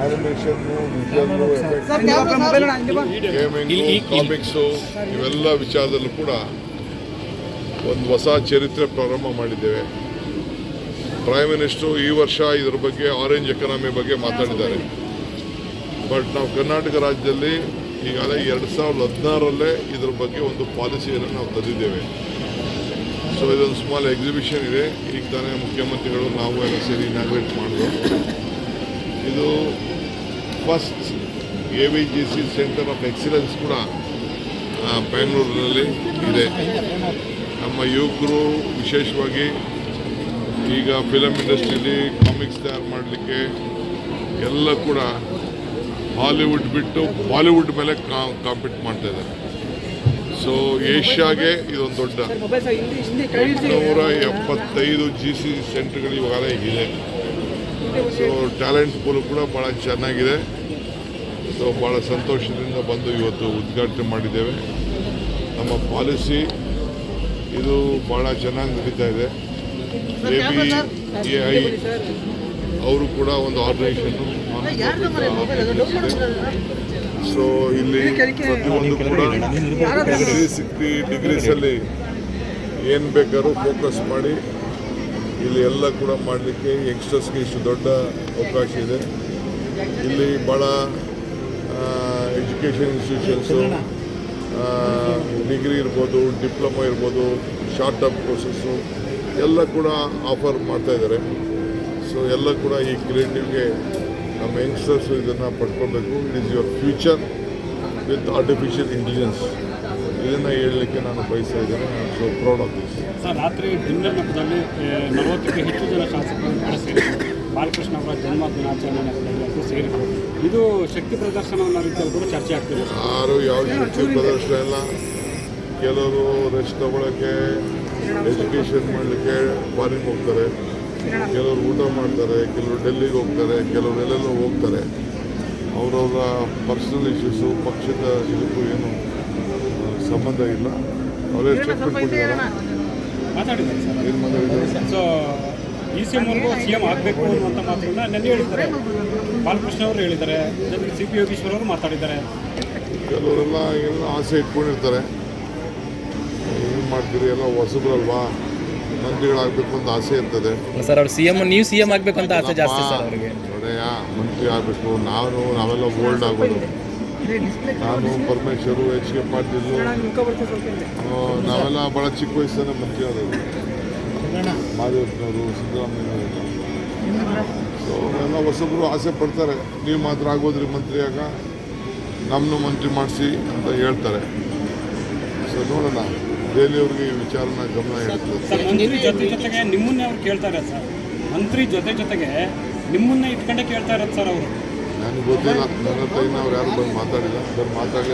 ಆನಿಮೇಷನ್ನು, ವಿಜುವಲ್ಲು, gaming, ಕಾಮಿಕ್ಸು ಇವೆಲ್ಲ ವಿಚಾರದಲ್ಲೂ ಕೂಡ ಒಂದು ಹೊಸ ಚರಿತ್ರೆ ಪ್ರಾರಂಭ ಮಾಡಿದ್ದೇವೆ. ಪ್ರೈಮ್ ಮಿನಿಸ್ಟ್ರು ಈ ವರ್ಷ ಇದರ ಬಗ್ಗೆ ಆರೆಂಜ್ ಎಕಾನಮಿ ಬಗ್ಗೆ ಮಾತಾಡಿದ್ದಾರೆ. ಬಟ್ ನಾವು ಕರ್ನಾಟಕ ರಾಜ್ಯದಲ್ಲಿ ಈಗಾಗಲೇ 2016ರಲ್ಲೇ ಇದರ ಬಗ್ಗೆ ಒಂದು ಪಾಲಿಸಿಯನ್ನು ನಾವು ತಂದಿದ್ದೇವೆ. ಸೊ ಇದೊಂದು ಸ್ಮಾಲ್ ಎಕ್ಸಿಬಿಷನ್ ಇದೆ. ಈಗ ತಾನೇ ಮುಖ್ಯಮಂತ್ರಿಗಳು ನಾವು ಎಲ್ಲ ಸೇರಿ ಇನಾಗ್ರೇಟ್ ಮಾಡಿದ್ರು. ಇದು first AVGC centre of excellence ಕೂಡ ಬೆಂಗಳೂರಿನಲ್ಲಿ ಇದೆ. ನಮ್ಮ ಯುವಕರು ವಿಶೇಷವಾಗಿ ಈಗ ಫಿಲಮ್ ಇಂಡಸ್ಟ್ರಿಯಲ್ಲಿ ಕಾಮಿಕ್ಸ್ ತಯಾರು ಮಾಡಲಿಕ್ಕೆ ಎಲ್ಲ ಕೂಡ ಹಾಲಿವುಡ್ ಬಿಟ್ಟು ಬಾಲಿವುಡ್ ಮೇಲೆ ಕಾಂಪೀಟ್ ಮಾಡ್ತಾ ಇದ್ದಾರೆ. ಸೊ ಏಷ್ಯಾಗೆ ಇದೊಂದು ದೊಡ್ಡ 175 GC ಸೆಂಟರ್ಗಳು ಇವಾಗಲೇ ಇದೆ. ಸೊ ಟ್ಯಾಲೆಂಟ್ ಪೂಲ್ ಕೂಡ ಭಾಳ ಚೆನ್ನಾಗಿದೆ. ಸೊ ಭಾಳ ಸಂತೋಷದಿಂದ ಬಂದು ಇವತ್ತು ಉದ್ಘಾಟನೆ ಮಾಡಿದ್ದೇವೆ. ನಮ್ಮ ಪಾಲಿಸಿ ಇದು ಭಾಳ ಚೆನ್ನಾಗಿ ನಡೀತಾ ಇದೆ. ABAI ಅವರು ಕೂಡ ಒಂದು ಆರ್ಗನೈಸೇಷನ್ನು ಸೊ ಇಲ್ಲಿ ಪ್ರತಿಯೊಂದು ಕೂಡ 360 ಡಿಗ್ರೀಸಲ್ಲಿ ಏನು ಬೇಕಾದ್ರೂ ಫೋಕಸ್ ಮಾಡಿ ಇಲ್ಲಿ ಎಲ್ಲ ಕೂಡ ಮಾಡಲಿಕ್ಕೆ ಯಂಗ್ಸ್ಟರ್ಸ್ಗೆ ಇಷ್ಟು ದೊಡ್ಡ ಅವಕಾಶ ಇದೆ. ಇಲ್ಲಿ ಭಾಳ ಎಜುಕೇಷನ್ ಇನ್ಸ್ಟಿಟ್ಯೂಷನ್ಸು, ಡಿಗ್ರಿ ಇರ್ಬೋದು, ಡಿಪ್ಲೊಮಾ ಇರ್ಬೋದು, ಶಾರ್ಟ್ ಟರ್ಮ್ ಕೋರ್ಸಸ್ಸು ಎಲ್ಲ ಕೂಡ ಆಫರ್ ಮಾಡ್ತಾಯಿದ್ದಾರೆ. ಸೊ ಎಲ್ಲ ಕೂಡ ಈ ಕ್ರಿಯೇಟಿವ್ಗೆ ನಮ್ಮ ಯಂಗ್ಸ್ಟರ್ಸು ಇದನ್ನು ಪಡ್ಕೊಳ್ಬೇಕು. It is your future with artificial intelligence. ಇದನ್ನು ಹೇಳಲಿಕ್ಕೆ ನಾನು ಬಯಸ್ತಾ ಇದ್ದೇನೆ. ನಾನು so proud of this. Sir, ರಾತ್ರಿ ಡಿನ್ನರ್ ನೆಪದಲ್ಲಿ 40ಕ್ಕೂ ಹೆಚ್ಚು ಜನ ಶಾಸಕರು ಸೇರಿದರು. ಬಾಲಕೃಷ್ಣ ಅವರ ಜನ್ಮ ದಿನಾಚರಣೆ ನೆಪದಲ್ಲಿ ಸೇರಿದರು. ಇದು ಶಕ್ತಿ ಪ್ರದರ್ಶನ ಅನ್ನೋ ರೀತಿಯಲ್ಲಿ ಕೂಡ ಚರ್ಚೆ ಆಗ್ತಿದೆ. ಯಾರು ಯಾವ ಶಕ್ತಿ ಪ್ರದರ್ಶನ ಇಲ್ಲ. ಕೆಲವರು ರೆಸ್ಟ್ ತಗೊಳ್ಳೋಕ್ಕೆ, ಎಜುಕೇಷನ್ ಮಾಡಲಿಕ್ಕೆ ಫಾರಿನ್ಗೆ ಹೋಗ್ತಾರೆ, ಕೆಲವರು ಊಟ ಮಾಡ್ತಾರೆ, ಕೆಲವರು ಡೆಲ್ಲಿಗೆ ಹೋಗ್ತಾರೆ, ಕೆಲವರು ಎಲ್ಲೆಲ್ಲೋ ಹೋಗ್ತಾರೆ. ಅವರವರ ಪರ್ಸನಲ್ ಇಶ್ಯೂಸು ಪಕ್ಷದ ಇದಕ್ಕೂ ಏನು ಸಂಬಂಧ ಇಲ್ಲ. ಅವರೇ ಸ್ಟೇಟ್ಮೆಂಟ್ ಕೊಟ್ಟಿದ್ದಾರೆ. ಮಾತಾಡಿದ್ದಾರೆ ಸರ್. ಏನು ಮಾತಾಡಿದ್ದಾರೆ? ಸೊ ECM ಅವ್ರಿಗೂ CM ಆಗಬೇಕು ಅನ್ನುವಂಥ ಮಾತುಗಳನ್ನ ನೆನ್ನೆ ಹೇಳಿದ್ದಾರೆ. ಬಾಲಕೃಷ್ಣ ಅವರು ಹೇಳಿದ್ದಾರೆ, ಜೊತೆಗೆ CP ಯೋಗೀಶ್ವರ್ ಅವರು ಮಾತಾಡಿದ್ದಾರೆ. ಕೆಲವರೆಲ್ಲ ಏನೋ ಆಸೆ ಇಟ್ಕೊಂಡಿರ್ತಾರೆ. ಏನು ಮಾಡ್ತೀರಿ, ಎಲ್ಲ ಹೊಸಬ್ರಲ್ವಾ, ಮಂತ್ರಿಗಳಾಗಬೇಕು ಅಂತ ಆಸೆ ಇರ್ತದೆ. ಸರ್ ಅವ್ರು ನೀವು CM ಆಗಬೇಕು ಅಂತ ಆಸೆ ಜಾಸ್ತಿ ಸರ್ ಅವರಿಗೆ. ನೋಡೆಯಾ, ಮಂತ್ರಿ ಆಗಬೇಕು. ನಾವೆಲ್ಲ ಓಲ್ಡ್ ಆಗೋದು. ನಾನು ಪರಮೇಶ್ವರು, HK ಪಾಟೀಲ್, ನಾವೆಲ್ಲ ಭಾಳ ಚಿಕ್ಕ ವಯಸ್ಸನ್ನು ಮಂತ್ರಿ ಆದವರು. ಮಾದೇವಪ್ಪನವರು, ಸಿದ್ದರಾಮಯ್ಯನವರು. ಸೊ ಎಲ್ಲ ಹೊಸಬ್ರು ಆಸೆ ಪಡ್ತಾರೆ. ನೀವು ಮಾತ್ರ ಆಗೋದ್ರಿ ಮಂತ್ರಿ ಆಗ, ನಮ್ಮನ್ನು ಮಂತ್ರಿ ಮಾಡಿಸಿ ಅಂತ ಹೇಳ್ತಾರೆ. ಸೊ ನೋಡೋಣ, ದೆಹಲಿಯವ್ರಿಗೆ ಈ ವಿಚಾರನ ಗಮನ ಇಡ್ತಾರೆ. ಸರ್, ಮಂತ್ರಿ ಜೊತೆಗೆ ನಿಮ್ಮನ್ನೇ ಅವ್ರು ಕೇಳ್ತಾರೆ ಸರ್. ಮಂತ್ರಿ ಜೊತೆಗೆ ನಿಮ್ಮನ್ನೇ ಇಟ್ಕೊಂಡೇ ಕೇಳ್ತಾ ಇರೋದು ಸರ್ ಅವರು. ನನಗೆ ಗೊತ್ತಿಲ್ಲ, ನನ್ನ ಹತ್ರ ಅವ್ರು ಯಾರು ಬಂದು ಮಾತಾಡಿಲ್ಲ. ಬಂದು ಮಾತಾಡಲಿ.